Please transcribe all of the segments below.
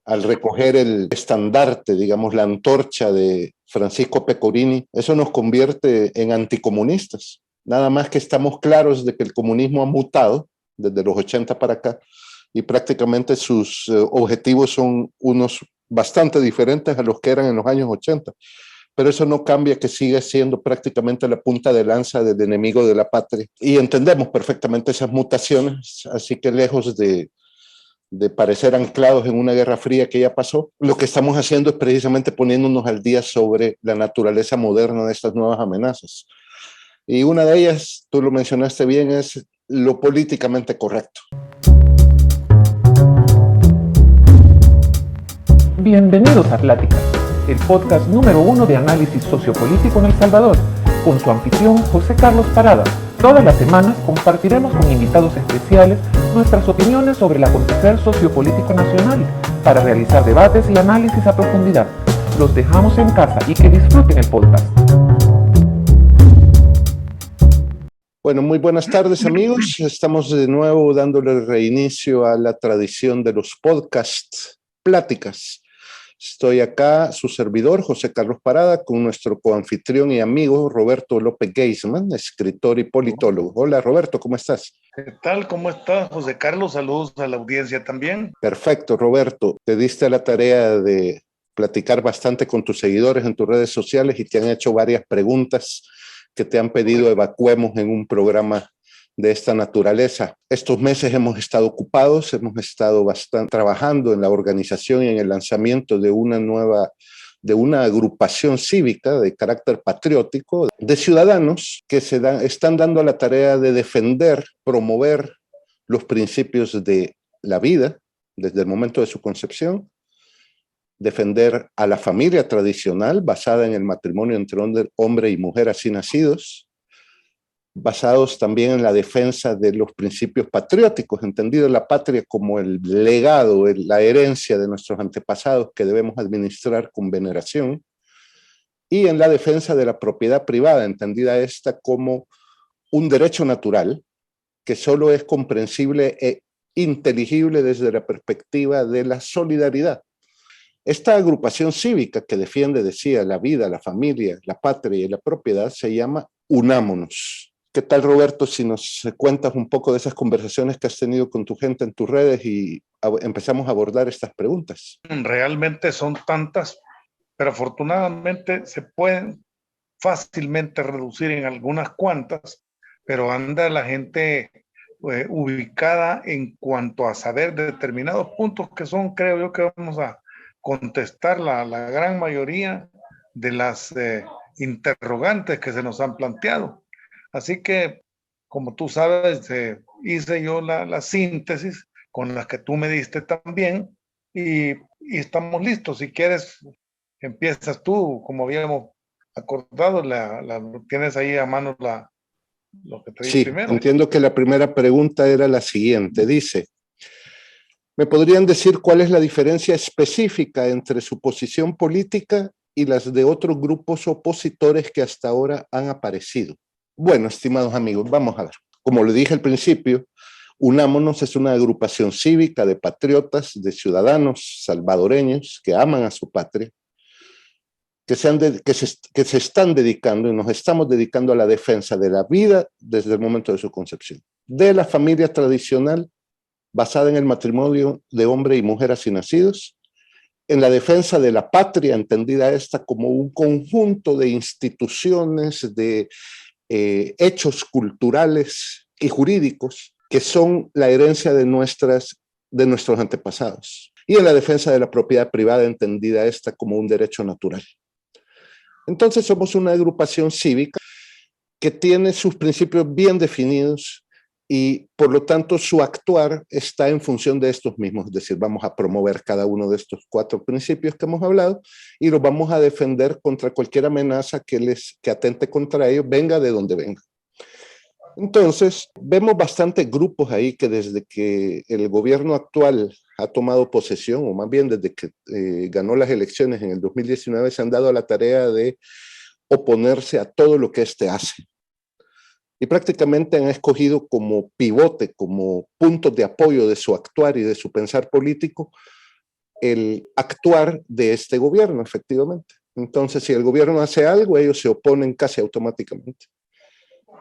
al recoger el estandarte, digamos, la antorcha de Francisco Pecorini, eso nos convierte en anticomunistas. Nada más que estamos claros de que el comunismo ha mutado desde los 80 para acá y prácticamente sus objetivos son unos bastante diferentes a los que eran en los años 80. Pero eso no cambia que sigue siendo prácticamente la punta de lanza del enemigo de la patria. Y entendemos perfectamente esas mutaciones, así que lejos de parecer anclados en una guerra fría que ya pasó, lo que estamos haciendo es precisamente poniéndonos al día sobre la naturaleza moderna de estas nuevas amenazas. Y una de ellas, tú lo mencionaste bien, es lo políticamente correcto. Bienvenidos a Pláticas, el podcast número 1 de análisis sociopolítico en El Salvador, con su anfitrión José Carlos Parada. Todas las semanas compartiremos con invitados especiales nuestras opiniones sobre el acontecer sociopolítico nacional para realizar debates y análisis a profundidad. Los dejamos en casa y que disfruten el podcast. Bueno, muy buenas tardes amigos. Estamos de nuevo dándole reinicio a la tradición de los podcasts, Pláticas. Estoy acá, su servidor, José Carlos Parada, con nuestro coanfitrión y amigo Roberto López Geisman, escritor y politólogo. Hola Roberto, ¿cómo estás? ¿Qué tal? ¿Cómo estás, José Carlos? Saludos a la audiencia también. Perfecto, Roberto. Te diste a la tarea de platicar bastante con tus seguidores en tus redes sociales y te han hecho varias preguntas que te han pedido evacuemos en un programa de esta naturaleza. Estos meses hemos estado ocupados, hemos estado trabajando en la organización y en el lanzamiento de una agrupación cívica de carácter patriótico de ciudadanos que están dando la tarea de defender, promover los principios de la vida desde el momento de su concepción, defender a la familia tradicional basada en el matrimonio entre hombre y mujer así nacidos, basados también en la defensa de los principios patrióticos, entendido la patria como el legado, la herencia de nuestros antepasados que debemos administrar con veneración, y en la defensa de la propiedad privada, entendida esta como un derecho natural que solo es comprensible e inteligible desde la perspectiva de la solidaridad. Esta agrupación cívica que defiende, decía, la vida, la familia, la patria y la propiedad se llama Unámonos. ¿Qué tal, Roberto, si nos cuentas un poco de esas conversaciones que has tenido con tu gente en tus redes y empezamos a abordar estas preguntas? Realmente son tantas, pero afortunadamente se pueden fácilmente reducir en algunas cuantas, pero anda la gente ubicada en cuanto a saber determinados puntos que son, creo yo, que vamos a contestar la gran mayoría de las interrogantes que se nos han planteado. Así que, como tú sabes, hice yo la síntesis con la que tú me diste también y estamos listos. Si quieres, empiezas tú, como habíamos acordado, tienes ahí a mano lo que te di primero. Entiendo que la primera pregunta era la siguiente. Dice, ¿me podrían decir cuál es la diferencia específica entre su posición política y las de otros grupos opositores que hasta ahora han aparecido? Bueno, estimados amigos, vamos a ver. Como le dije al principio, Unámonos es una agrupación cívica de patriotas, de ciudadanos salvadoreños que aman a su patria, que se están dedicando y nos estamos dedicando a la defensa de la vida desde el momento de su concepción, de la familia tradicional basada en el matrimonio de hombre y mujer así nacidos, en la defensa de la patria, entendida esta como un conjunto de instituciones, de hechos culturales y jurídicos que son la herencia de nuestros antepasados, y en la defensa de la propiedad privada, entendida esta como un derecho natural. Entonces somos una agrupación cívica que tiene sus principios bien definidos y por lo tanto su actuar está en función de estos mismos, es decir, vamos a promover cada uno de estos 4 principios que hemos hablado y los vamos a defender contra cualquier amenaza que atente contra ellos, venga de donde venga. Entonces, vemos bastantes grupos ahí que desde que el gobierno actual ha tomado posesión, o más bien desde que ganó las elecciones en el 2019, se han dado a la tarea de oponerse a todo lo que éste hace. Y prácticamente han escogido como pivote, como puntos de apoyo de su actuar y de su pensar político, el actuar de este gobierno, efectivamente. Entonces, si el gobierno hace algo, ellos se oponen casi automáticamente.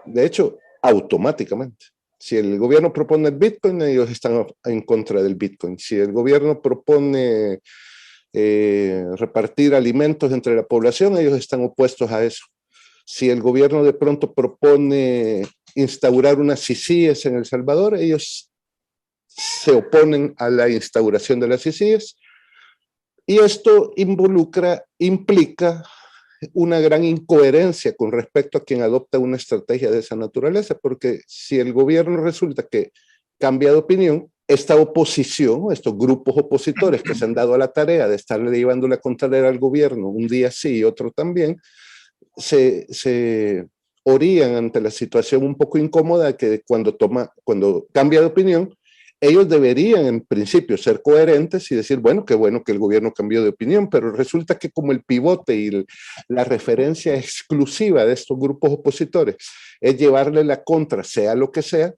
De hecho, automáticamente. Si el gobierno propone el Bitcoin, ellos están en contra del Bitcoin. Si el gobierno propone repartir alimentos entre la población, ellos están opuestos a eso. Si el gobierno de pronto propone instaurar unas CICIES en El Salvador, ellos se oponen a la instauración de las CICIES. Y esto implica una gran incoherencia con respecto a quien adopta una estrategia de esa naturaleza, porque si el gobierno resulta que cambia de opinión, esta oposición, estos grupos opositores que se han dado a la tarea de estarle llevando la contraria al gobierno un día sí y otro también, se orían ante la situación un poco incómoda que cuando cambia de opinión, ellos deberían en principio ser coherentes y decir, bueno que el gobierno cambió de opinión, pero resulta que como el pivote y la referencia exclusiva de estos grupos opositores es llevarle la contra, sea lo que sea,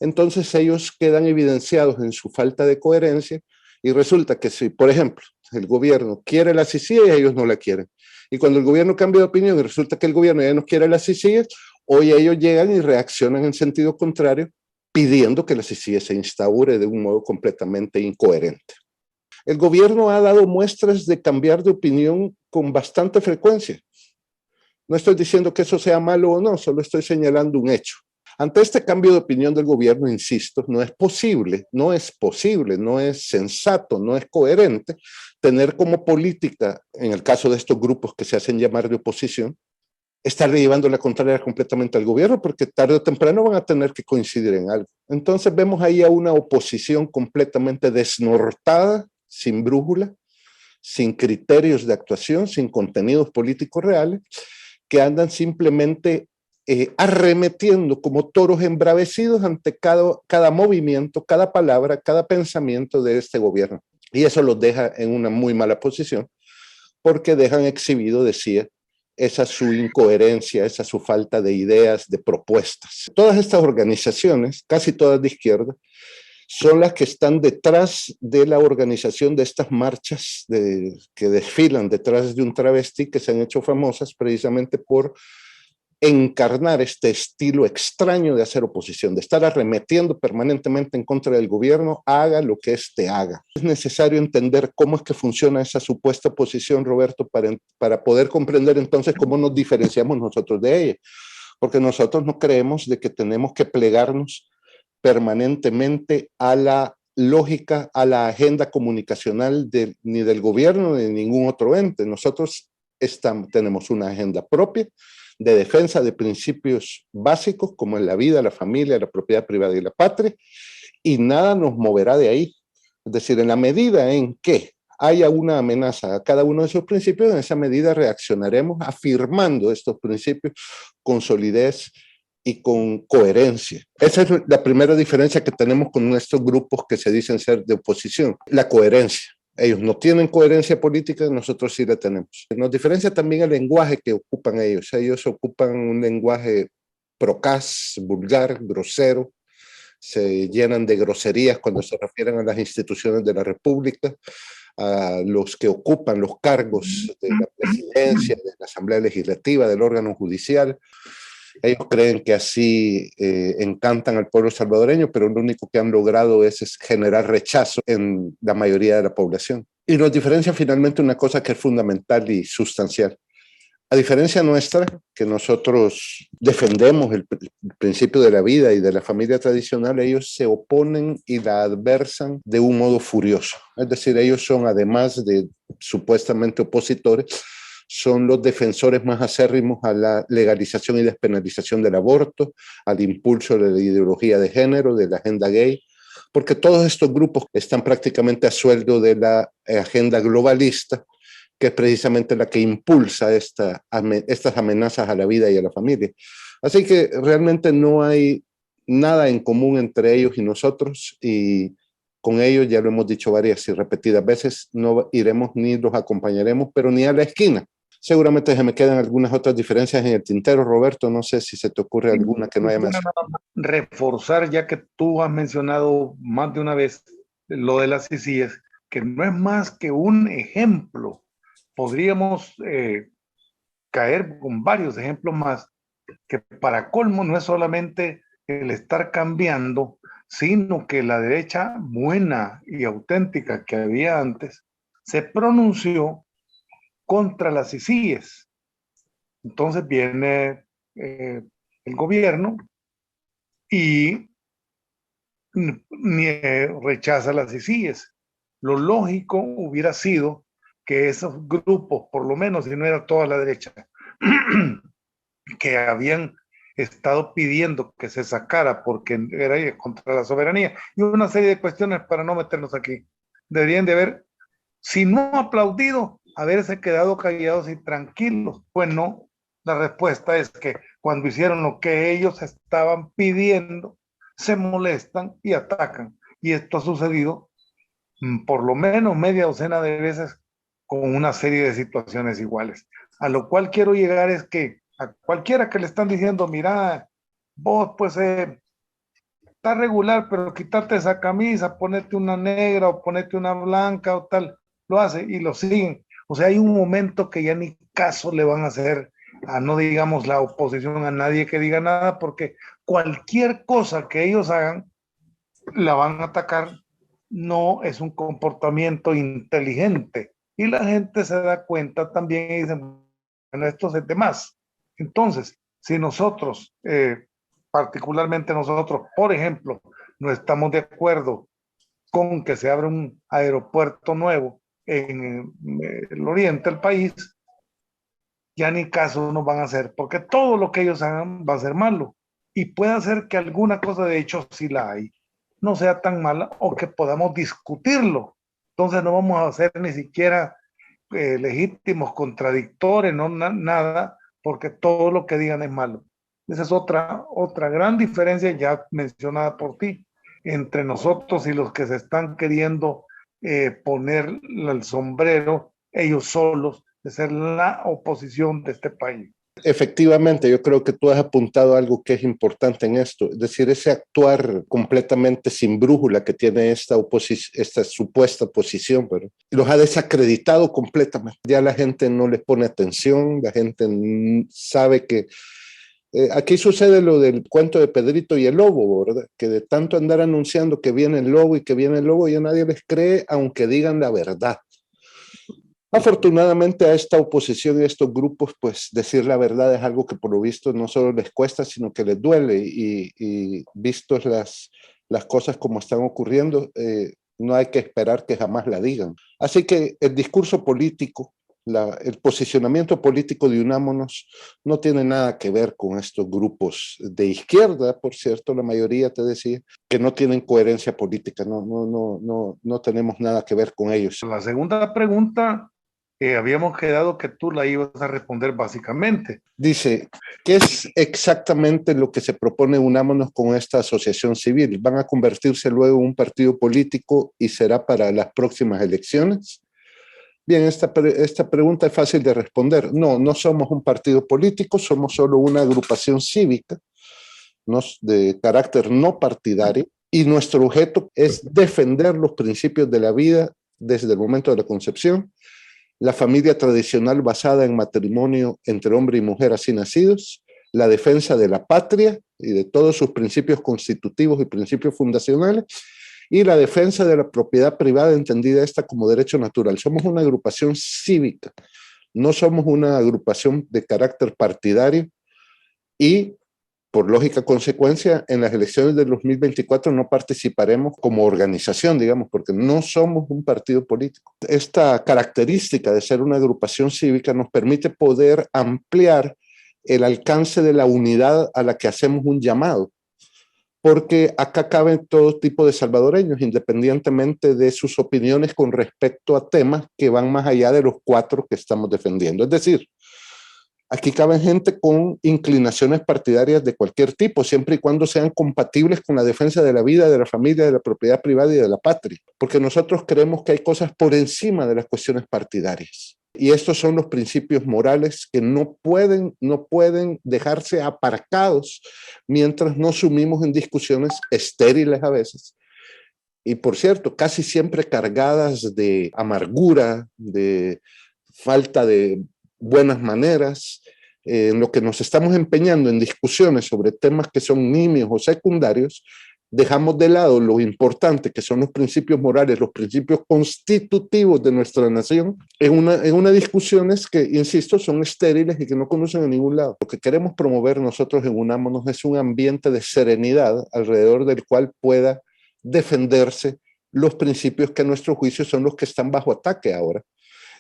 entonces ellos quedan evidenciados en su falta de coherencia y resulta que si, por ejemplo, el gobierno quiere la CICIG, ellos no la quieren. Y cuando el gobierno cambia de opinión y resulta que el gobierno ya no quiere la CICIG, hoy ellos llegan y reaccionan en sentido contrario, pidiendo que la CICIG se instaure de un modo completamente incoherente. El gobierno ha dado muestras de cambiar de opinión con bastante frecuencia. No estoy diciendo que eso sea malo o no, solo estoy señalando un hecho. Ante este cambio de opinión del gobierno, insisto, no es posible, no es sensato, no es coherente tener como política, en el caso de estos grupos que se hacen llamar de oposición, estarle llevando la contraria completamente al gobierno, porque tarde o temprano van a tener que coincidir en algo. Entonces vemos ahí a una oposición completamente desnortada, sin brújula, sin criterios de actuación, sin contenidos políticos reales, que andan simplemente arremetiendo como toros embravecidos ante cada movimiento, cada palabra, cada pensamiento de este gobierno. Y eso los deja en una muy mala posición, porque dejan exhibido, decía, esa su incoherencia, esa su falta de ideas, de propuestas. Todas estas organizaciones, casi todas de izquierda, son las que están detrás de la organización de estas marchas que desfilan detrás de un travesti, que se han hecho famosas precisamente por encarnar este estilo extraño de hacer oposición, de estar arremetiendo permanentemente en contra del gobierno, haga lo que éste haga. Es necesario entender cómo es que funciona esa supuesta oposición, Roberto, para poder comprender entonces cómo nos diferenciamos nosotros de ella, porque nosotros no creemos de que tenemos que plegarnos permanentemente a la lógica, a la agenda comunicacional ni del gobierno ni de ningún otro ente. Nosotros tenemos una agenda propia de defensa de principios básicos como es la vida, la familia, la propiedad privada y la patria, y nada nos moverá de ahí. Es decir, en la medida en que haya una amenaza a cada uno de esos principios, en esa medida reaccionaremos afirmando estos principios con solidez y con coherencia. Esa es la primera diferencia que tenemos con estos grupos que se dicen ser de oposición, la coherencia. Ellos no tienen coherencia política, nosotros sí la tenemos. Nos diferencia también el lenguaje que ocupan ellos. Ellos ocupan un lenguaje procaz, vulgar, grosero, se llenan de groserías cuando se refieren a las instituciones de la República, a los que ocupan los cargos de la presidencia, de la Asamblea Legislativa, del órgano judicial. Ellos creen que así encantan al pueblo salvadoreño, pero lo único que han logrado es generar rechazo en la mayoría de la población. Y nos diferencia finalmente una cosa que es fundamental y sustancial. A diferencia nuestra, que nosotros defendemos el principio de la vida y de la familia tradicional, ellos se oponen y la adversan de un modo furioso. Es decir, ellos son, además de supuestamente opositores, son los defensores más acérrimos a la legalización y despenalización del aborto, al impulso de la ideología de género, de la agenda gay, porque todos estos grupos están prácticamente a sueldo de la agenda globalista, que es precisamente la que impulsa estas amenazas a la vida y a la familia. Así que realmente no hay nada en común entre ellos y nosotros, y con ellos, ya lo hemos dicho varias y repetidas veces, no iremos ni los acompañaremos, pero ni a la esquina. Seguramente se me quedan algunas otras diferencias en el tintero, Roberto, no sé si se te ocurre alguna que no haya mencionado. Reforzar, ya que tú has mencionado más de una vez lo de las CICIES, que no es más que un ejemplo. Podríamos caer con varios ejemplos más, que para colmo no es solamente el estar cambiando, sino que la derecha buena y auténtica que había antes se pronunció contra las ICIES. Entonces viene el gobierno y rechaza las ICIES. Lo lógico hubiera sido que esos grupos, por lo menos si no era toda la derecha, que habían estado pidiendo que se sacara porque era contra la soberanía y una serie de cuestiones para no meternos aquí, deberían de haber, si no aplaudido, haberse quedado callados y tranquilos. Pues no, la respuesta es que cuando hicieron lo que ellos estaban pidiendo, se molestan y atacan. Y esto ha sucedido por lo menos media docena de veces con una serie de situaciones iguales. A lo cual quiero llegar es que a cualquiera que le están diciendo, mira, vos pues está regular, pero quitarte esa camisa, ponerte una negra o ponerte una blanca o tal, lo hace y lo siguen. O sea, hay un momento que ya ni caso le van a hacer a, no digamos, la oposición, a nadie que diga nada, porque cualquier cosa que ellos hagan, la van a atacar. No es un comportamiento inteligente. Y la gente se da cuenta también y dice, bueno, esto es de más. Entonces, si nosotros, particularmente nosotros, por ejemplo, no estamos de acuerdo con que se abra un aeropuerto nuevo en el oriente del país, ya ni caso nos van a hacer, porque todo lo que ellos hagan va a ser malo. Y puede ser que alguna cosa, de hecho, sí la hay, no sea tan mala o que podamos discutirlo. Entonces no vamos a ser ni siquiera legítimos, contradictores, no nada, porque todo lo que digan es malo. Esa es otra gran diferencia ya mencionada por ti entre nosotros y los que se están queriendo poner el sombrero ellos solos de ser la oposición de este país. Efectivamente, yo creo que tú has apuntado algo que es importante en esto, es decir, ese actuar completamente sin brújula que tiene esta supuesta oposición, pero los ha desacreditado completamente. Ya la gente no les pone atención, la gente sabe que aquí sucede lo del cuento de Pedrito y el lobo, ¿verdad? Que de tanto andar anunciando que viene el lobo y que viene el lobo, ya nadie les cree, aunque digan la verdad. Afortunadamente a esta oposición y a estos grupos, pues decir la verdad es algo que por lo visto no solo les cuesta, sino que les duele y vistos las cosas como están ocurriendo, no hay que esperar que jamás la digan. Así que el discurso político, el posicionamiento político de Unámonos no tiene nada que ver con estos grupos de izquierda, por cierto, la mayoría te decía, que no tienen coherencia política, no tenemos nada que ver con ellos. La segunda pregunta, habíamos quedado que tú la ibas a responder básicamente. Dice, ¿qué es exactamente lo que se propone Unámonos con esta asociación civil? ¿Van a convertirse luego en un partido político y será para las próximas elecciones? Bien, esta pregunta es fácil de responder. No somos un partido político, somos solo una agrupación cívica de carácter no partidario y nuestro objeto es defender los principios de la vida desde el momento de la concepción, la familia tradicional basada en matrimonio entre hombre y mujer así nacidos, la defensa de la patria y de todos sus principios constitutivos y principios fundacionales, y la defensa de la propiedad privada, entendida esta como derecho natural. Somos una agrupación cívica, no somos una agrupación de carácter partidario y, por lógica consecuencia, en las elecciones del 2024 no participaremos como organización, digamos, porque no somos un partido político. Esta característica de ser una agrupación cívica nos permite poder ampliar el alcance de la unidad a la que hacemos un llamado, porque acá caben todo tipo de salvadoreños, independientemente de sus opiniones con respecto a temas que van más allá de los 4 que estamos defendiendo. Es decir, aquí caben gente con inclinaciones partidarias de cualquier tipo, siempre y cuando sean compatibles con la defensa de la vida, de la familia, de la propiedad privada y de la patria, porque nosotros creemos que hay cosas por encima de las cuestiones partidarias. Y estos son los principios morales que no pueden dejarse aparcados mientras nos sumimos en discusiones estériles a veces, y por cierto, casi siempre cargadas de amargura, de falta de buenas maneras, en lo que nos estamos empeñando en discusiones sobre temas que son nimios o secundarios, dejamos de lado lo importante que son los principios morales, los principios constitutivos de nuestra nación, en una discusiones que, insisto, son estériles y que no conducen a ningún lado. Lo que queremos promover nosotros en Unámonos es un ambiente de serenidad alrededor del cual pueda defenderse los principios que a nuestro juicio son los que están bajo ataque ahora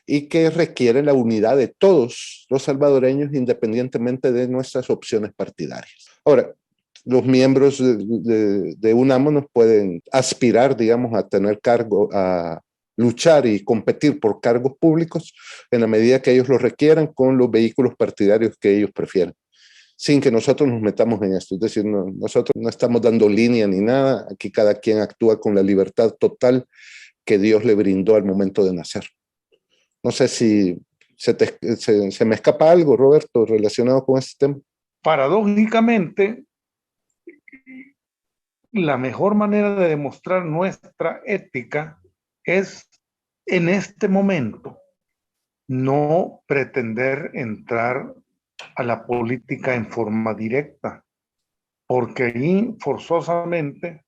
y que requiere la unidad de todos los salvadoreños independientemente de nuestras opciones partidarias. Ahora, los miembros de Unámonos pueden aspirar, digamos, a tener cargo, a luchar y competir por cargos públicos en la medida que ellos lo requieran con los vehículos partidarios que ellos prefieran, sin que nosotros nos metamos en esto. Es decir, nosotros no estamos dando línea ni nada, aquí cada quien actúa con la libertad total que Dios le brindó al momento de nacer. No sé si se me escapa algo, Roberto, relacionado con este tema. Paradójicamente, la mejor manera de demostrar nuestra ética es en este momento no pretender entrar a la política en forma directa, porque ahí forzosamente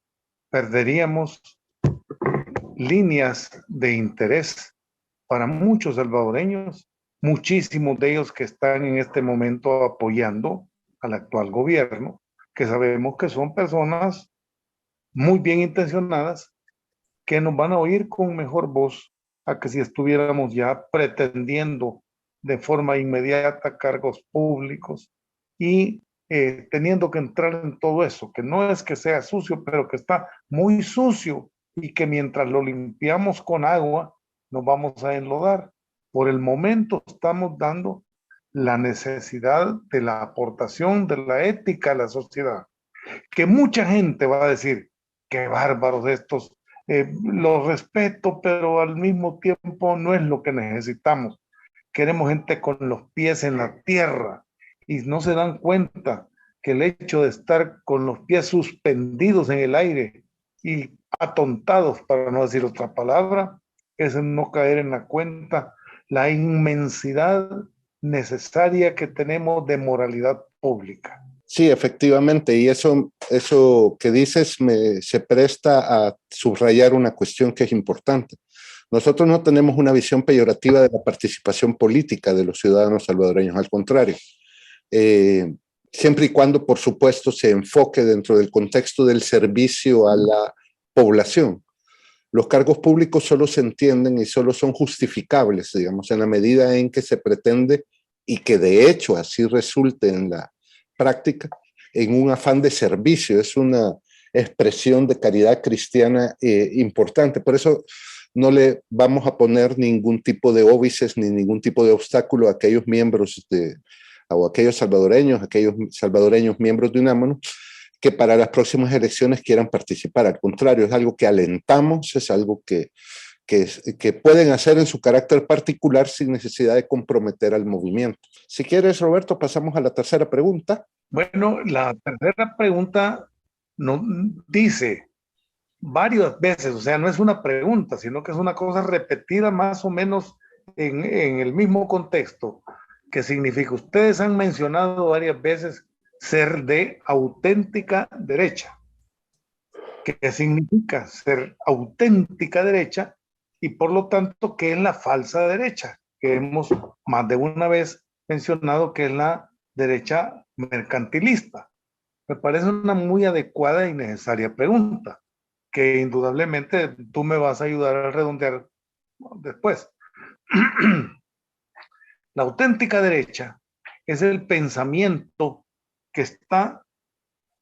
perderíamos líneas de interés para muchos salvadoreños, muchísimos de ellos que están en este momento apoyando al actual gobierno, que sabemos que son personas muy bien intencionadas que nos van a oír con mejor voz a que si estuviéramos ya pretendiendo de forma inmediata cargos públicos y teniendo que entrar en todo eso, que no es que sea sucio, pero que está muy sucio y que mientras lo limpiamos con agua nos vamos a enlodar. Por el momento estamos dando la necesidad de la aportación de la ética a la sociedad, que mucha gente va a decir, qué bárbaros estos, los respeto, pero al mismo tiempo no es lo que necesitamos. Queremos gente con los pies en la tierra y no se dan cuenta que el hecho de estar con los pies suspendidos en el aire y atontados, para no decir otra palabra, es no caer en la cuenta la inmensidad necesaria que tenemos de moralidad pública. Sí, efectivamente, y eso que dices se presta a subrayar una cuestión que es importante. Nosotros no tenemos una visión peyorativa de la participación política de los ciudadanos salvadoreños, al contrario. Siempre y cuando, por supuesto, se enfoque dentro del contexto del servicio a la población. Los cargos públicos solo se entienden y solo son justificables, digamos, en la medida en que se pretende, y que de hecho así resulte en la práctica, en un afán de servicio. Es una expresión de caridad cristiana importante. Por eso no le vamos a poner ningún tipo de óbices ni ningún tipo de obstáculo a aquellos miembros o aquellos salvadoreños miembros de Unámonos que para las próximas elecciones quieran participar. Al contrario, es algo que alentamos, es algo que pueden hacer en su carácter particular sin necesidad de comprometer al movimiento. Si quieres, Roberto, pasamos a la tercera pregunta. Bueno, la tercera pregunta nos dice varias veces, o sea, no es una pregunta, sino que es una cosa repetida más o menos en el mismo contexto, que significa, ustedes han mencionado varias veces ser de auténtica derecha. ¿Qué significa ser auténtica derecha? Y por lo tanto, ¿qué es la falsa derecha? Que hemos más de una vez mencionado que es la derecha mercantilista. Me parece una muy adecuada y necesaria pregunta, que indudablemente tú me vas a ayudar a redondear después. La auténtica derecha es el pensamiento que está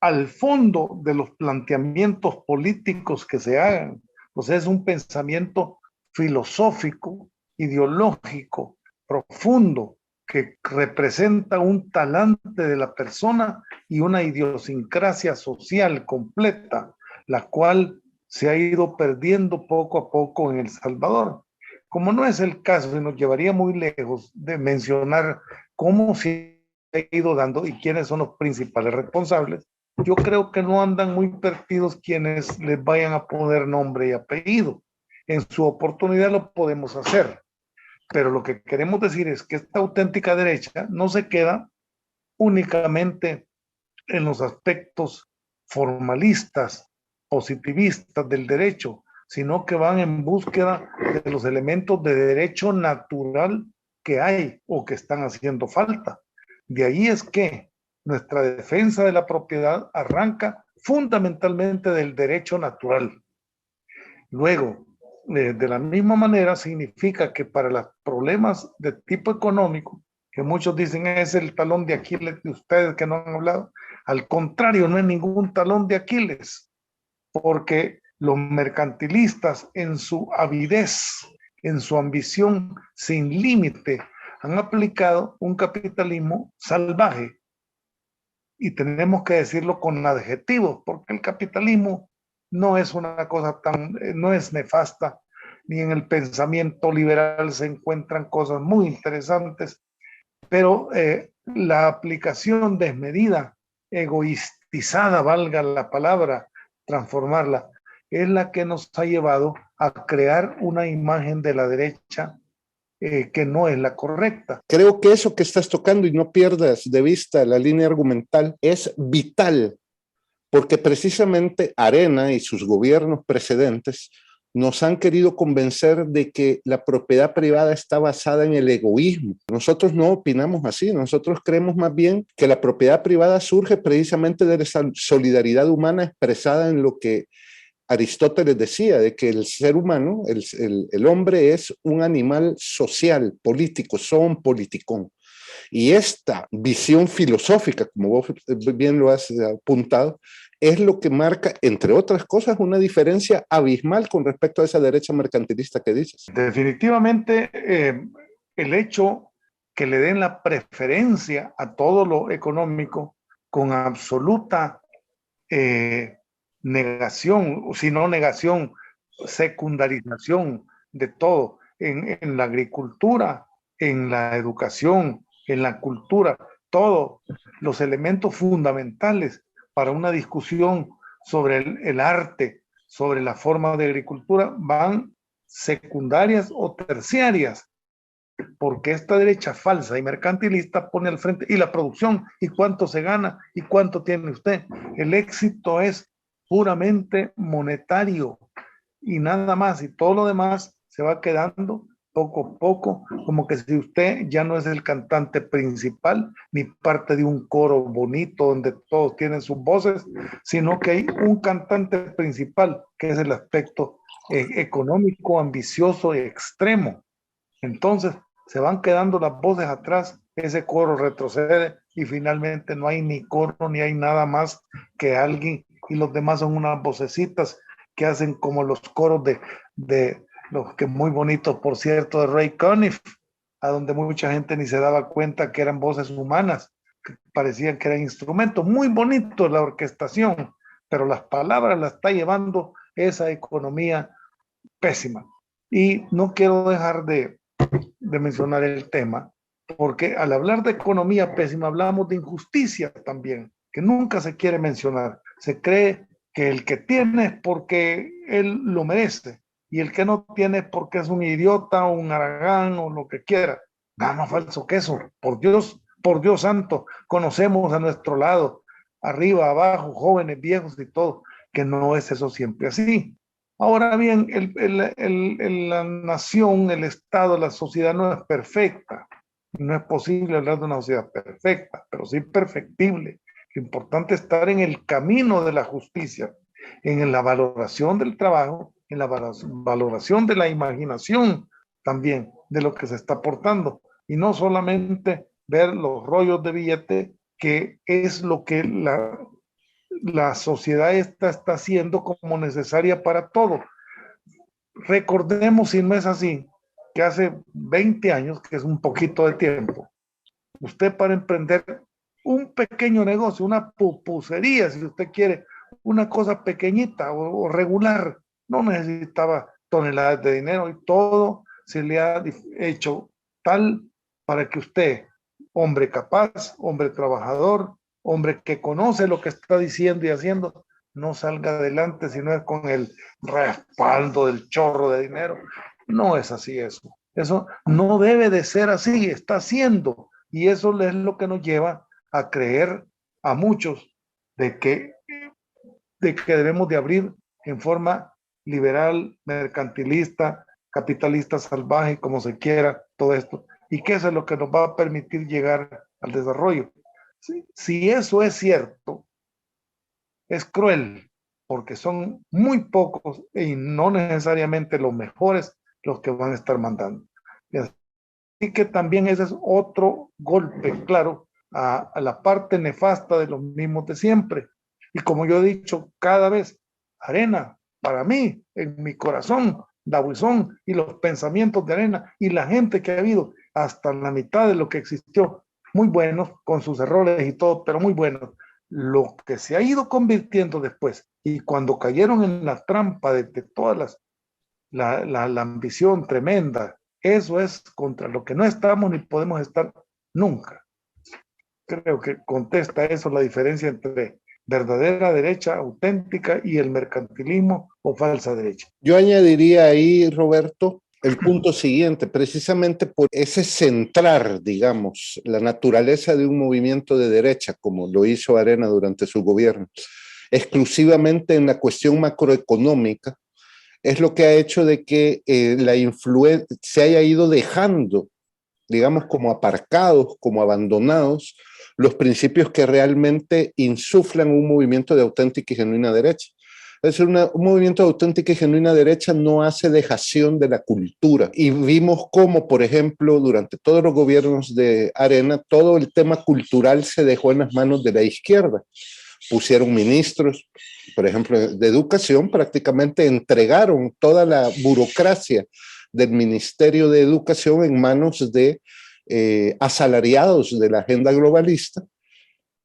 al fondo de los planteamientos políticos que se hagan. O sea, es un pensamiento filosófico, ideológico, profundo, que representa un talante de la persona y una idiosincrasia social completa, la cual se ha ido perdiendo poco a poco en El Salvador. Como no es el caso, y nos llevaría muy lejos de mencionar cómo se ha ido dando y quiénes son los principales responsables, yo creo que no andan muy perdidos quienes les vayan a poner nombre y apellido. En su oportunidad lo podemos hacer, pero lo que queremos decir es que esta auténtica derecha no se queda únicamente en los aspectos formalistas, positivistas del derecho, sino que van en búsqueda de los elementos de derecho natural que hay o que están haciendo falta. De ahí es que nuestra defensa de la propiedad arranca fundamentalmente del derecho natural. Luego, de la misma manera, significa que para los problemas de tipo económico, que muchos dicen es el talón de Aquiles de ustedes que no han hablado, al contrario, no es ningún talón de Aquiles, porque los mercantilistas en su avidez, en su ambición sin límite, han aplicado un capitalismo salvaje. Y tenemos que decirlo con adjetivos, porque el capitalismo no es una cosa no es nefasta, ni en el pensamiento liberal se encuentran cosas muy interesantes, pero la aplicación desmedida, egoístizada, valga la palabra, transformarla, es la que nos ha llevado a crear una imagen de la derecha que no es la correcta. Creo que eso que estás tocando, y no pierdas de vista la línea argumental, es vital, porque precisamente Arena y sus gobiernos precedentes nos han querido convencer de que la propiedad privada está basada en el egoísmo. Nosotros no opinamos así, nosotros creemos más bien que la propiedad privada surge precisamente de esa solidaridad humana expresada en lo que Aristóteles decía, de que el ser humano, el hombre es un animal social, político, son politicón. Y esta visión filosófica, como vos bien lo has apuntado, es lo que marca, entre otras cosas, una diferencia abismal con respecto a esa derecha mercantilista que dices. Definitivamente, el hecho que le den la preferencia a todo lo económico con absoluta negación, si no negación, secundarización de todo, en la agricultura, en la educación, en la cultura, todos los elementos fundamentales para una discusión sobre el arte, sobre la forma de agricultura, van secundarias o terciarias, porque esta derecha falsa y mercantilista pone al frente, y la producción, y cuánto se gana, y cuánto tiene usted. El éxito es puramente monetario y nada más, y todo lo demás se va quedando poco a poco, como que si usted ya no es el cantante principal, ni parte de un coro bonito donde todos tienen sus voces, sino que hay un cantante principal, que es el aspecto económico, ambicioso y extremo. Entonces, se van quedando las voces atrás, ese coro retrocede y finalmente no hay ni coro ni hay nada más que alguien, y los demás son unas vocecitas que hacen como los coros de los que muy bonitos, por cierto, de Ray Conniff, a donde mucha gente ni se daba cuenta que eran voces humanas, que parecían que eran instrumentos. Muy bonito la orquestación, pero las palabras las está llevando esa economía pésima. Y no quiero dejar de mencionar el tema, porque al hablar de economía pésima hablamos de injusticia también, que nunca se quiere mencionar. Se cree que el que tiene es porque él lo merece, y el que no tiene es porque es un idiota, un haragán o lo que quiera. Nada más falso que eso. Por Dios santo, conocemos a nuestro lado, arriba, abajo, jóvenes, viejos y todo, que no es eso siempre así. Ahora bien, la nación, el Estado, la sociedad no es perfecta. No es posible hablar de una sociedad perfecta, pero sí perfectible. Lo importante es estar en el camino de la justicia, en la valoración del trabajo, en la valoración de la imaginación también, de lo que se está aportando. Y no solamente ver los rollos de billete, que es lo que la sociedad está haciendo como necesaria para todo. Recordemos, si no es así, que hace 20 años, que es un poquito de tiempo, usted para emprender un pequeño negocio, una pupusería, si usted quiere, una cosa pequeñita o regular, no necesitaba toneladas de dinero, y todo se le ha hecho tal para que usted, hombre capaz, hombre trabajador, hombre que conoce lo que está diciendo y haciendo, no salga adelante si no es con el respaldo del chorro de dinero. No es así eso. Eso no debe de ser así, está siendo. Y eso es lo que nos lleva a creer a muchos de que debemos de abrir en forma liberal, mercantilista, capitalista salvaje, como se quiera, todo esto. Y que eso es lo que nos va a permitir llegar al desarrollo. Si eso es cierto, es cruel, porque son muy pocos y no necesariamente los mejores los que van a estar mandando. Así que también ese es otro golpe, claro, a la parte nefasta de los mismos de siempre. Y como yo he dicho cada vez, Arena, para mí, en mi corazón, Dabuizón y los pensamientos de Arena y la gente que ha habido hasta la mitad de lo que existió, muy buenos, con sus errores y todo, pero muy buenos. Lo que se ha ido convirtiendo después, y cuando cayeron en la trampa de todas la ambición tremenda, eso es contra lo que no estamos ni podemos estar nunca. Creo que contesta eso la diferencia entre verdadera derecha auténtica y el mercantilismo o falsa derecha. Yo añadiría ahí, Roberto, el punto siguiente, precisamente por ese centrar, digamos, la naturaleza de un movimiento de derecha, como lo hizo Arena durante su gobierno, exclusivamente en la cuestión macroeconómica, es lo que ha hecho de que la influencia se haya ido dejando, digamos, como aparcados, como abandonados, los principios que realmente insuflan un movimiento de auténtica y genuina derecha. Es decir, un movimiento de auténtica y genuina derecha no hace dejación de la cultura. Y vimos cómo, por ejemplo, durante todos los gobiernos de Arena, todo el tema cultural se dejó en las manos de la izquierda. Pusieron ministros, por ejemplo, de educación, prácticamente entregaron toda la burocracia del Ministerio de Educación en manos de asalariados de la agenda globalista,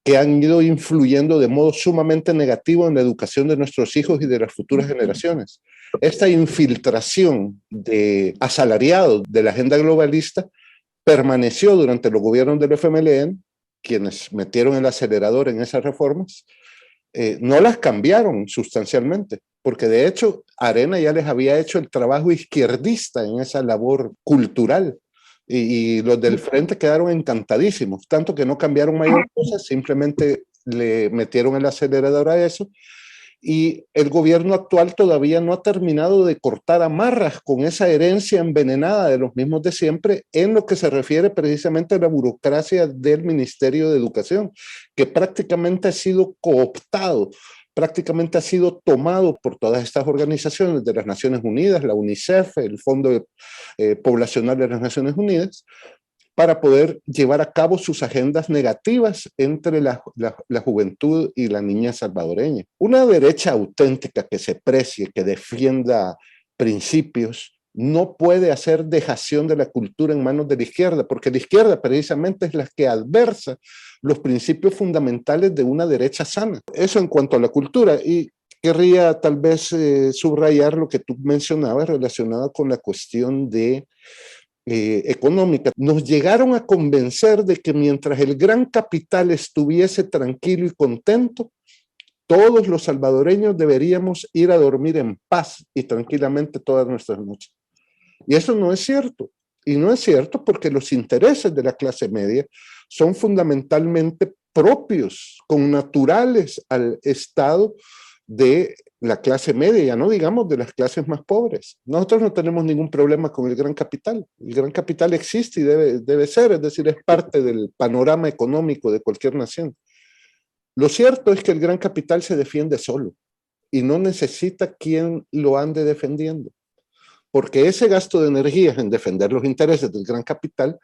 que han ido influyendo de modo sumamente negativo en la educación de nuestros hijos y de las futuras generaciones. Esta infiltración de asalariados de la agenda globalista permaneció durante los gobiernos del FMLN, quienes metieron el acelerador en esas reformas, no las cambiaron sustancialmente, porque de hecho Arena ya les había hecho el trabajo izquierdista en esa labor cultural, y los del frente quedaron encantadísimos, tanto que no cambiaron mayor cosa, simplemente le metieron el acelerador a eso, y el gobierno actual todavía no ha terminado de cortar amarras con esa herencia envenenada de los mismos de siempre en lo que se refiere precisamente a la burocracia del Ministerio de Educación, que prácticamente ha sido cooptado, prácticamente ha sido tomado por todas estas organizaciones de las Naciones Unidas, la UNICEF, el Fondo Poblacional de las Naciones Unidas, para poder llevar a cabo sus agendas negativas entre la juventud y la niña salvadoreña. Una derecha auténtica que se precie, que defienda principios, no puede hacer dejación de la cultura en manos de la izquierda, porque la izquierda precisamente es la que adversa los principios fundamentales de una derecha sana. Eso en cuanto a la cultura. Y querría tal vez subrayar lo que tú mencionabas relacionado con la cuestión de económica. Nos llegaron a convencer de que mientras el gran capital estuviese tranquilo y contento, todos los salvadoreños deberíamos ir a dormir en paz y tranquilamente todas nuestras noches. Y eso no es cierto. Y no es cierto porque los intereses de la clase media son fundamentalmente propios, connaturales al Estado de la clase media, ya no digamos de las clases más pobres. Nosotros no tenemos ningún problema con el gran capital. El gran capital existe y debe ser, es decir, es parte del panorama económico de cualquier nación. Lo cierto es que el gran capital se defiende solo y no necesita quien lo ande defendiendo, porque ese gasto de energías en defender los intereses del gran capital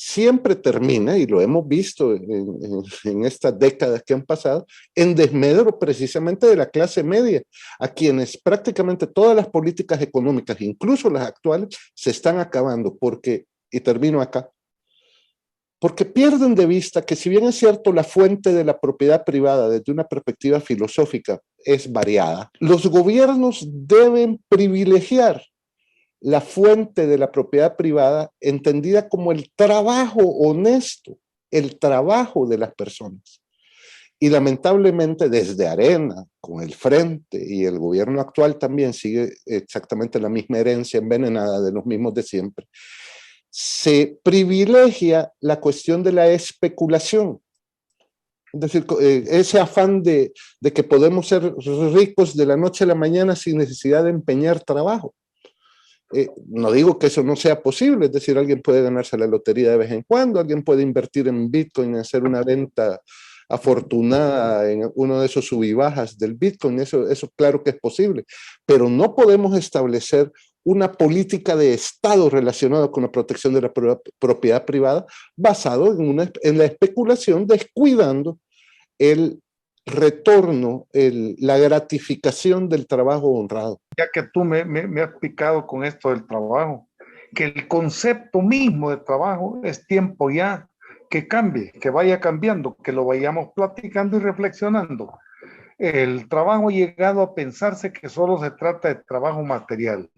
siempre termina, y lo hemos visto en estas décadas que han pasado, en desmedro precisamente de la clase media, a quienes prácticamente todas las políticas económicas, incluso las actuales, se están acabando, porque, y termino acá, porque pierden de vista que si bien es cierto la fuente de la propiedad privada desde una perspectiva filosófica es variada, los gobiernos deben privilegiar la fuente de la propiedad privada entendida como el trabajo honesto, el trabajo de las personas. Y lamentablemente desde Arena, con el Frente y el gobierno actual también sigue exactamente la misma herencia envenenada de los mismos de siempre, se privilegia la cuestión de la especulación. Es decir, ese afán de que podemos ser ricos de la noche a la mañana sin necesidad de empeñar trabajo. No digo que eso no sea posible, es decir, alguien puede ganarse la lotería de vez en cuando, alguien puede invertir en Bitcoin y hacer una venta afortunada en uno de esos sub y bajas del Bitcoin, eso claro que es posible, pero no podemos establecer una política de Estado relacionada con la protección de la propiedad privada basado en la especulación, descuidando el retorno, la gratificación del trabajo honrado. Ya que tú me has picado con esto del trabajo, que el concepto mismo de trabajo es tiempo ya que cambie, que vaya cambiando, que lo vayamos platicando y reflexionando. El trabajo ha llegado a pensarse que solo se trata de trabajo material.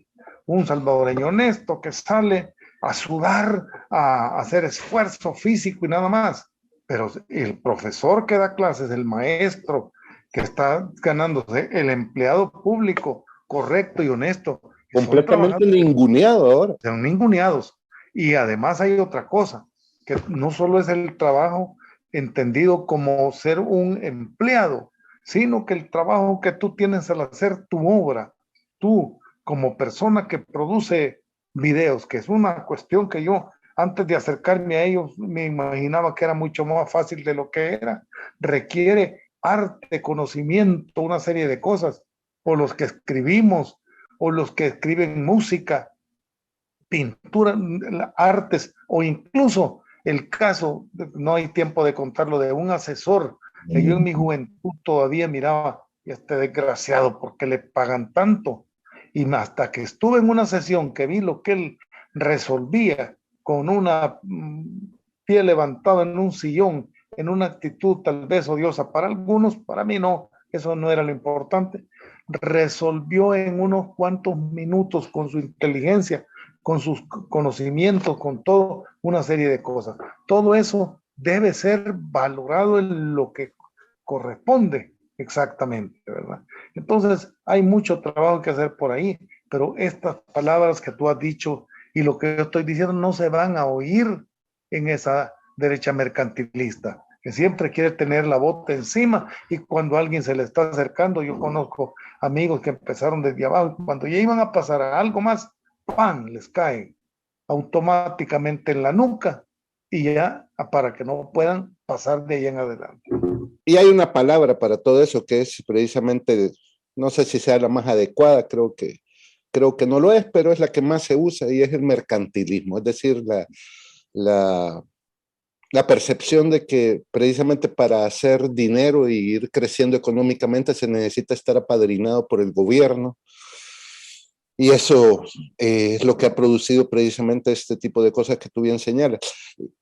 Un salvadoreño honesto que sale a sudar, a hacer esfuerzo físico y nada más. Pero el profesor que da clases, el maestro que está ganándose, el empleado público correcto y honesto. Completamente ninguneado ahora. Son ninguneados. Y además hay otra cosa, que no solo es el trabajo entendido como ser un empleado, sino que el trabajo que tú tienes al hacer tu obra, tú como persona que produce videos, que es una cuestión que yo antes de acercarme a ellos me imaginaba que era mucho más fácil de lo que era, requiere arte, conocimiento, una serie de cosas, o los que escribimos, o los que escriben música, pintura, artes, o incluso el caso, no hay tiempo de contarlo, de un asesor que yo en mi juventud todavía miraba, y este desgraciado, ¿por qué le pagan tanto? Y hasta que estuve en una sesión que vi lo que él resolvía con una pie levantado en un sillón, en una actitud tal vez odiosa para algunos, para mí no, eso no era lo importante, resolvió en unos cuantos minutos con su inteligencia, con sus conocimientos, con todo, una serie de cosas. Todo eso debe ser valorado en lo que corresponde exactamente, ¿verdad? Entonces, hay mucho trabajo que hacer por ahí, pero estas palabras que tú has dicho y lo que yo estoy diciendo no se van a oír en esa derecha mercantilista, que siempre quiere tener la bota encima y cuando alguien se le está acercando, yo conozco amigos que empezaron desde abajo y cuando ya iban a pasar a algo más, ¡pam!, les cae automáticamente en la nuca y ya para que no puedan pasar de ahí en adelante. Y hay una palabra para todo eso que es precisamente, no sé si sea la más adecuada, creo que no lo es, pero es la que más se usa y es el mercantilismo, es decir, la percepción de que precisamente para hacer dinero y ir creciendo económicamente se necesita estar apadrinado por el gobierno. Y eso es lo que ha producido precisamente este tipo de cosas que tú bien señalas.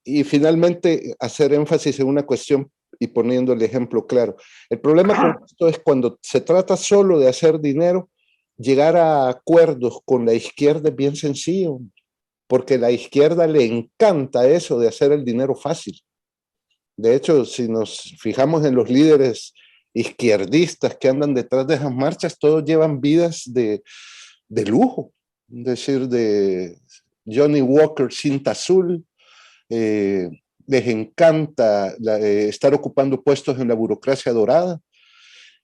Y finalmente, hacer énfasis en una cuestión y poniendo el ejemplo claro. El problema con esto es cuando se trata solo de hacer dinero, llegar a acuerdos con la izquierda es bien sencillo, porque a la izquierda le encanta eso de hacer el dinero fácil. De hecho, si nos fijamos en los líderes izquierdistas que andan detrás de esas marchas, todos llevan vidas de lujo, es decir, de Johnny Walker cinta azul, les encanta estar ocupando puestos en la burocracia dorada,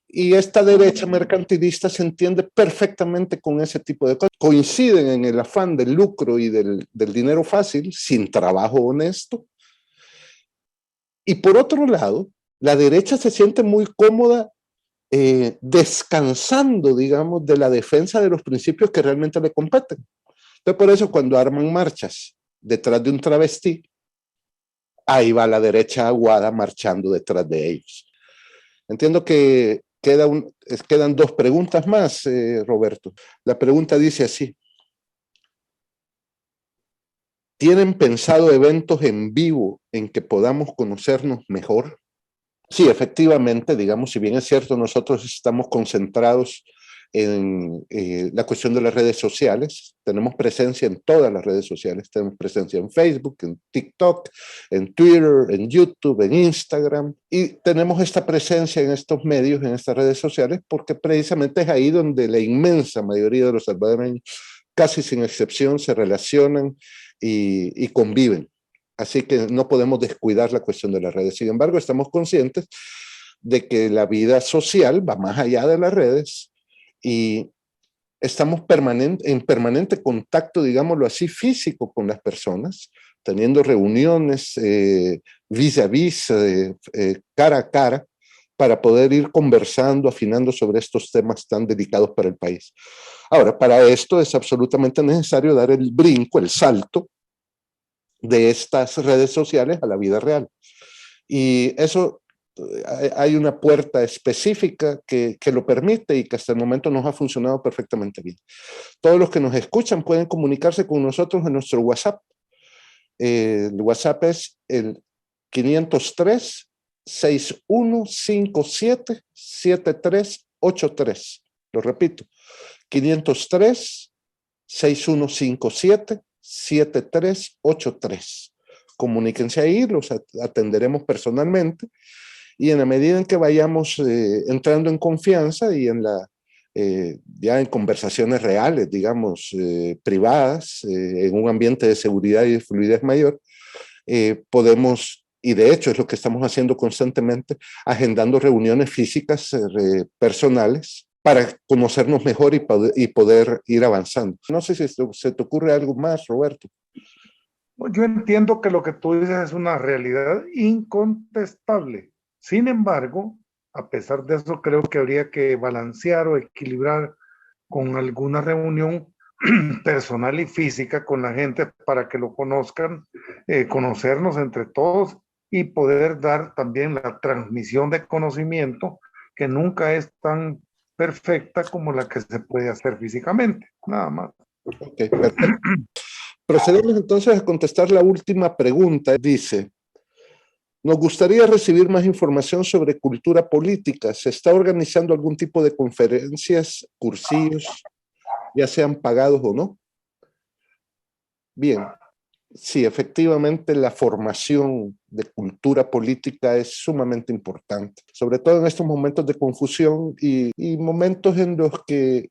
y esta derecha mercantilista se entiende perfectamente con ese tipo de cosas. Coinciden en el afán del lucro y del dinero fácil, sin trabajo honesto, y por otro lado, la derecha se siente muy cómoda descansando, digamos, de la defensa de los principios que realmente le competen. Entonces, por eso cuando arman marchas detrás de un travesti, ahí va la derecha aguada marchando detrás de ellos. Entiendo que quedan dos preguntas más, Roberto. La pregunta dice así: ¿tienen pensado eventos en vivo en que podamos conocernos mejor? Sí, efectivamente, digamos, si bien es cierto, nosotros estamos concentrados en la cuestión de las redes sociales. Tenemos presencia en todas las redes sociales, tenemos presencia en Facebook, en TikTok, en Twitter, en YouTube, en Instagram, y tenemos esta presencia en estos medios, en estas redes sociales, porque precisamente es ahí donde la inmensa mayoría de los salvadoreños, casi sin excepción, se relacionan y conviven. Así que no podemos descuidar la cuestión de las redes. Sin embargo, estamos conscientes de que la vida social va más allá de las redes y estamos en permanente contacto, digámoslo así, físico con las personas, teniendo reuniones vis a vis, cara a cara, para poder ir conversando, afinando sobre estos temas tan delicados para el país. Ahora, para esto es absolutamente necesario dar el brinco, el salto de estas redes sociales a la vida real. Y eso, hay una puerta específica que lo permite y que hasta el momento nos ha funcionado perfectamente bien. Todos los que nos escuchan pueden comunicarse con nosotros en nuestro WhatsApp. El WhatsApp es el 503-6157-7383. Lo repito, 503-6157-7383. Comuníquense ahí, los atenderemos personalmente y en la medida en que vayamos entrando en confianza y ya en conversaciones reales, digamos, privadas, en un ambiente de seguridad y de fluidez mayor, podemos, y de hecho es lo que estamos haciendo constantemente, agendando reuniones físicas personales para conocernos mejor y poder ir avanzando. No sé si se te ocurre algo más, Roberto. Yo entiendo que lo que tú dices es una realidad incontestable. Sin embargo, a pesar de eso, creo que habría que balancear o equilibrar con alguna reunión personal y física con la gente para que lo conozcan, conocernos entre todos y poder dar también la transmisión de conocimiento que nunca es tan perfecta como la que se puede hacer físicamente, nada más. Ok, perfecto. Procedemos entonces a contestar la última pregunta. Dice, nos gustaría recibir más información sobre cultura política. ¿Se está organizando algún tipo de conferencias, cursillos, ya sean pagados o no? Bien, sí, efectivamente la formación de cultura política es sumamente importante, sobre todo en estos momentos de confusión y momentos en los que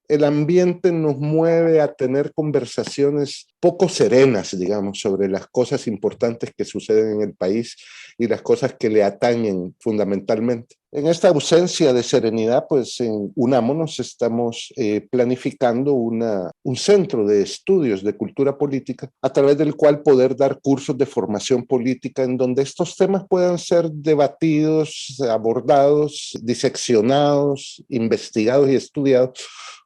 el ambiente nos mueve a tener conversaciones poco serenas, digamos, sobre las cosas importantes que suceden en el país y las cosas que le atañen fundamentalmente. En esta ausencia de serenidad, pues en Unámonos estamos planificando un centro de estudios de cultura política a través del cual poder dar cursos de formación política en donde estos temas puedan ser debatidos, abordados, diseccionados, investigados y estudiados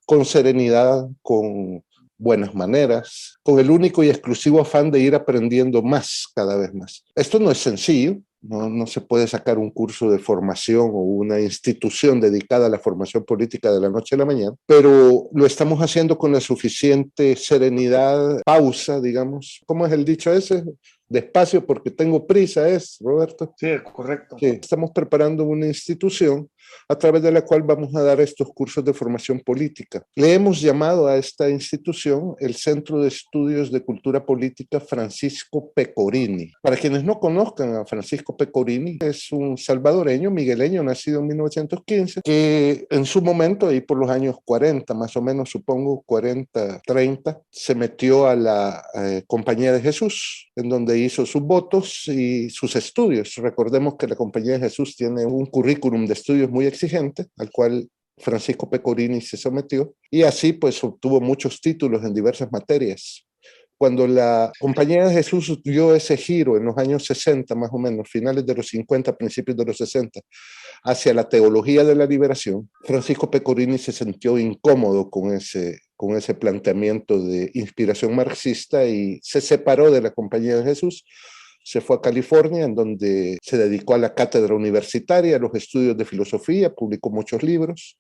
con serenidad, con buenas maneras, con el único y exclusivo afán de ir aprendiendo más, cada vez más. Esto no es sencillo, no se puede sacar un curso de formación o una institución dedicada a la formación política de la noche a la mañana, pero lo estamos haciendo con la suficiente serenidad, pausa, digamos. ¿Cómo es el dicho ese? Despacio porque tengo prisa, ¿es, Roberto? Sí, correcto. Sí, estamos preparando una institución a través de la cual vamos a dar estos cursos de formación política. Le hemos llamado a esta institución el Centro de Estudios de Cultura Política Francisco Pecorini. Para quienes no conozcan a Francisco Pecorini, es un salvadoreño, migueleño, nacido en 1915, que en su momento, ahí por los años 40, más o menos, supongo, 40, 30, se metió a la Compañía de Jesús, en donde hizo sus votos y sus estudios. Recordemos que la Compañía de Jesús tiene un currículum de estudios muy exigente, al cual Francisco Pecorini se sometió, y así pues obtuvo muchos títulos en diversas materias. Cuando la Compañía de Jesús dio ese giro en los años 60, más o menos, finales de los 50, principios de los 60, hacia la teología de la liberación, Francisco Pecorini se sintió incómodo con ese planteamiento de inspiración marxista y se separó de la Compañía de Jesús. Se fue a California, en donde se dedicó a la cátedra universitaria, a los estudios de filosofía, publicó muchos libros.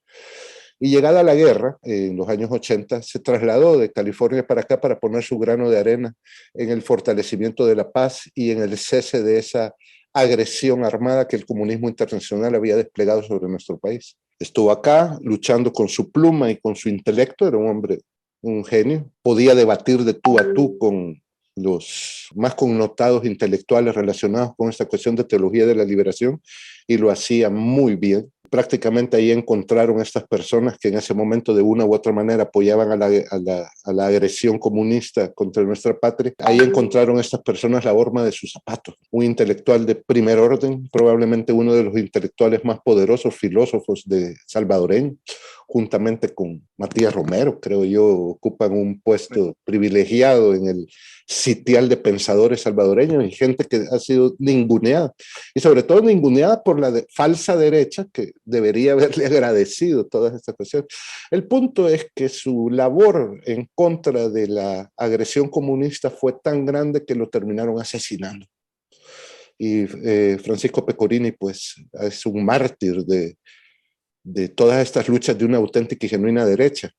Y llegada la guerra, en los años 80, se trasladó de California para acá para poner su grano de arena en el fortalecimiento de la paz y en el cese de esa agresión armada que el comunismo internacional había desplegado sobre nuestro país. Estuvo acá luchando con su pluma y con su intelecto, era un hombre, un genio, podía debatir de tú a tú con los más connotados intelectuales relacionados con esta cuestión de teología de la liberación, y lo hacía muy bien. Prácticamente ahí encontraron estas personas que en ese momento de una u otra manera apoyaban a la agresión comunista contra nuestra patria. Ahí encontraron estas personas la horma de sus zapatos. Un intelectual de primer orden, probablemente uno de los intelectuales más poderosos filósofos de salvadoreños, juntamente con Matías Romero, creo yo, ocupan un puesto privilegiado en el sitial de pensadores salvadoreños, y gente que ha sido ninguneada, y sobre todo ninguneada por la falsa derecha, que debería haberle agradecido todas estas cuestiones. El punto es que su labor en contra de la agresión comunista fue tan grande que lo terminaron asesinando. Y Francisco Pecorini pues es un mártir de todas estas luchas de una auténtica y genuina derecha.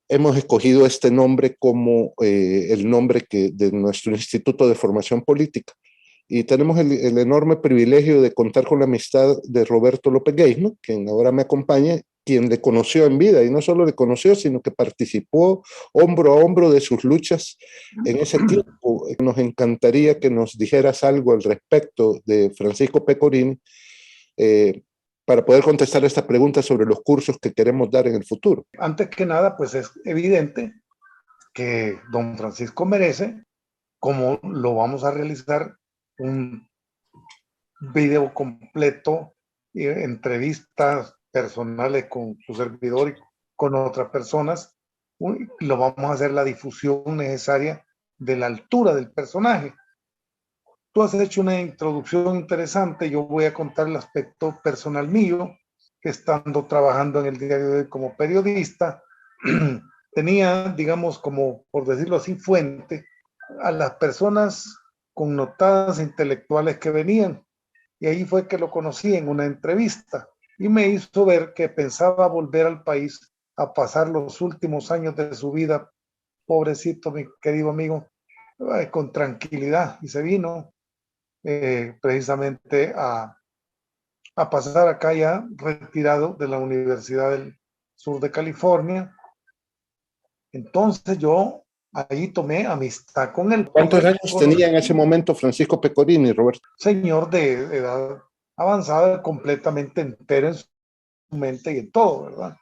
Hemos escogido este nombre como el nombre de nuestro Instituto de Formación Política, y tenemos el enorme privilegio de contar con la amistad de Roberto López Geisma, quien ahora me acompaña, quien le conoció en vida, y no solo le conoció, sino que participó hombro a hombro de sus luchas en ese tiempo. Nos encantaría que nos dijeras algo al respecto de Francisco Pecorini, para poder contestar esta pregunta sobre los cursos que queremos dar en el futuro. Antes que nada, pues es evidente que don Francisco merece, como lo vamos a realizar, un video completo, entrevistas personales con su servidor y con otras personas. Lo vamos a hacer la difusión necesaria de la altura del personaje. Tú has hecho una introducción interesante, yo voy a contar el aspecto personal mío, que estando trabajando en el diario de hoy como periodista, tenía, digamos, como por decirlo así, fuente a las personas connotadas intelectuales que venían, y ahí fue que lo conocí en una entrevista y me hizo ver que pensaba volver al país a pasar los últimos años de su vida, pobrecito mi querido amigo, con tranquilidad, y se vino precisamente a pasar acá ya retirado de la Universidad del Sur de California. Entonces yo ahí tomé amistad con él. ¿Cuántos años tenía en ese momento Francisco Pecorini, Roberto? Señor de edad avanzada, completamente entero en su mente y en todo, ¿verdad?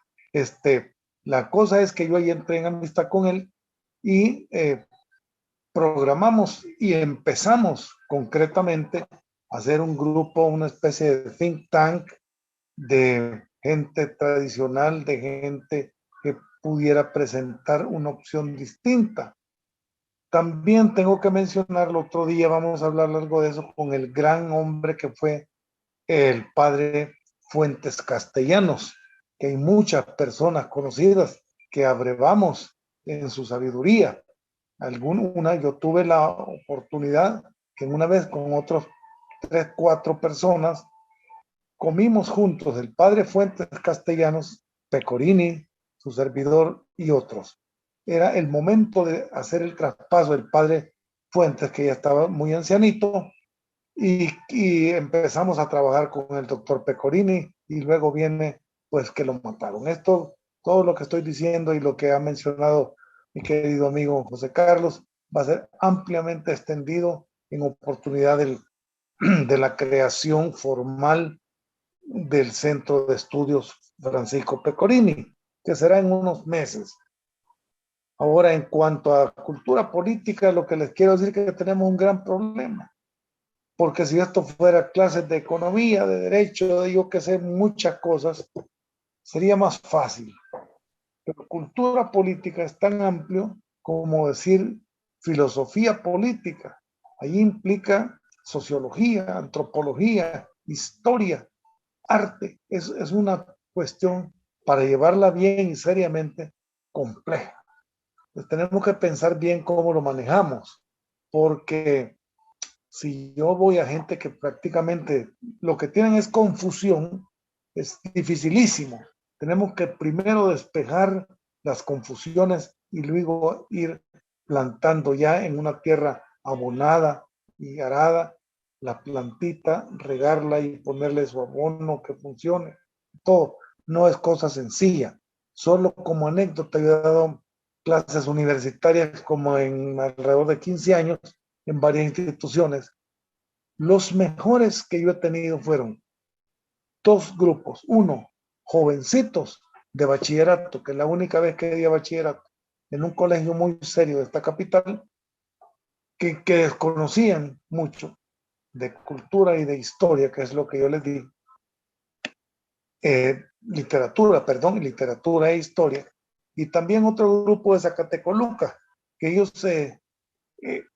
La cosa es que yo ahí entré en amistad con él y programamos y empezamos concretamente a hacer un grupo, una especie de think tank de gente tradicional, de gente que pudiera presentar una opción distinta. También tengo que mencionar, el otro día vamos a hablar algo de eso con el gran hombre que fue el padre Fuentes Castellanos, que hay muchas personas conocidas que abrevamos en su sabiduría. Yo tuve la oportunidad que una vez con otros 3, 4 personas comimos juntos, el padre Fuentes Castellanos, Pecorini, su servidor y otros. Era el momento de hacer el traspaso del padre Fuentes, que ya estaba muy ancianito, y empezamos a trabajar con el doctor Pecorini, y luego viene pues que lo mataron. Todo lo que estoy diciendo y lo que ha mencionado mi querido amigo José Carlos va a ser ampliamente extendido en oportunidad de la creación formal del Centro de Estudios Francisco Pecorini, que será en unos meses. Ahora, en cuanto a cultura política, lo que les quiero decir es que tenemos un gran problema, porque si esto fuera clases de economía, de derecho, de yo que sé, muchas cosas, sería más fácil. Pero cultura política es tan amplio como decir filosofía política. Ahí implica sociología, antropología, historia, arte. Es una cuestión para llevarla bien y seriamente compleja. Pues tenemos que pensar bien cómo lo manejamos, porque si yo voy a gente que prácticamente lo que tienen es confusión, es dificilísimo. Tenemos que primero despejar las confusiones y luego ir plantando ya en una tierra abonada y arada la plantita, regarla y ponerle su abono que funcione. Todo no es cosa sencilla. Solo como anécdota, yo he dado clases universitarias como en alrededor de 15 años en varias instituciones. Los mejores que yo he tenido fueron dos grupos. Uno, jovencitos de bachillerato, que es la única vez que di bachillerato en un colegio muy serio de esta capital, que desconocían mucho de cultura y de historia, que es lo que yo les di. Literatura e historia. Y también otro grupo de Zacatecoluca, que ellos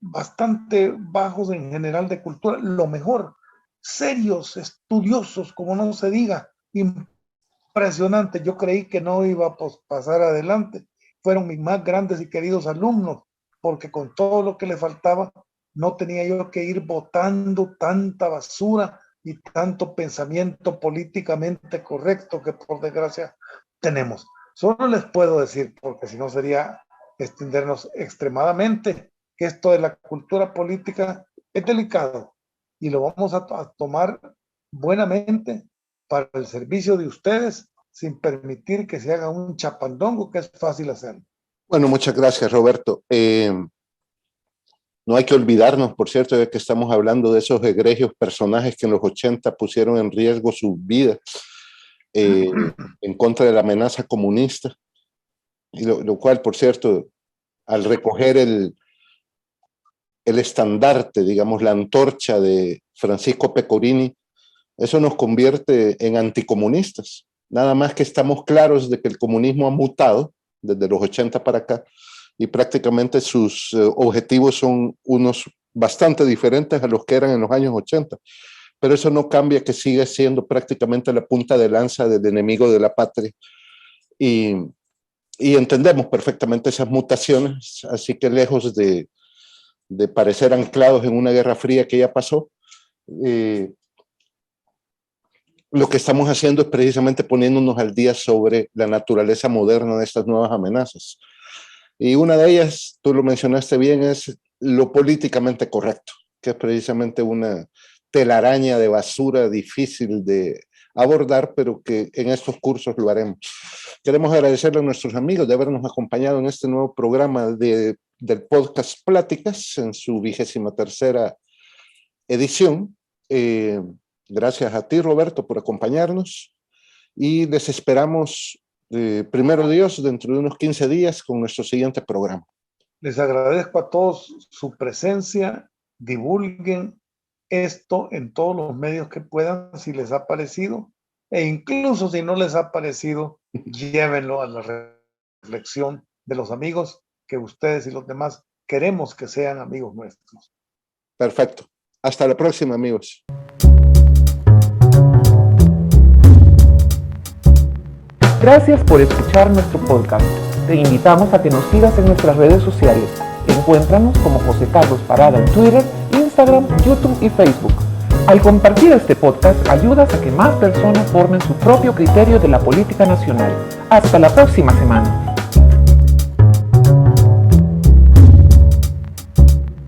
bastante bajos en general de cultura, lo mejor, serios, estudiosos, como no se diga, impresionante. Yo creí que no iba a pasar adelante. Fueron mis más grandes y queridos alumnos, porque con todo lo que le faltaba, no tenía yo que ir botando tanta basura y tanto pensamiento políticamente correcto que por desgracia tenemos. Solo les puedo decir, porque si no sería extendernos extremadamente, que esto de la cultura política es delicado y lo vamos a tomar buenamente para el servicio de ustedes, sin permitir que se haga un chapandongo, que es fácil hacerlo. Bueno, muchas gracias, Roberto. No hay que olvidarnos, por cierto, de que estamos hablando de esos egregios personajes que en los 80 pusieron en riesgo sus vidas en contra de la amenaza comunista, y lo cual, por cierto, al recoger el estandarte, digamos, la antorcha de Francisco Pecorini, eso nos convierte en anticomunistas. Nada más que estamos claros de que el comunismo ha mutado desde los 80 para acá, y prácticamente sus objetivos son unos bastante diferentes a los que eran en los años 80. Pero eso no cambia que sigue siendo prácticamente la punta de lanza del enemigo de la patria. Y entendemos perfectamente esas mutaciones, así que lejos de parecer anclados en una guerra fría que ya pasó, lo que estamos haciendo es precisamente poniéndonos al día sobre la naturaleza moderna de estas nuevas amenazas. Y una de ellas, tú lo mencionaste bien, es lo políticamente correcto, que es precisamente una telaraña de basura difícil de abordar, pero que en estos cursos lo haremos. Queremos agradecerle a nuestros amigos de habernos acompañado en este nuevo programa del podcast Pláticas, en su 23ª edición. Gracias a ti, Roberto, por acompañarnos, y les esperamos, primero Dios, dentro de unos 15 días con nuestro siguiente programa. Les agradezco a todos su presencia. Divulguen esto en todos los medios que puedan, si les ha parecido, e incluso si no les ha parecido, llévenlo a la reflexión de los amigos que ustedes y los demás queremos que sean amigos nuestros. Perfecto. Hasta la próxima, amigos. Gracias por escuchar nuestro podcast. Te invitamos a que nos sigas en nuestras redes sociales. Encuéntranos como José Carlos Parada en Twitter, Instagram, YouTube y Facebook. Al compartir este podcast, ayudas a que más personas formen su propio criterio de la política nacional. Hasta la próxima semana.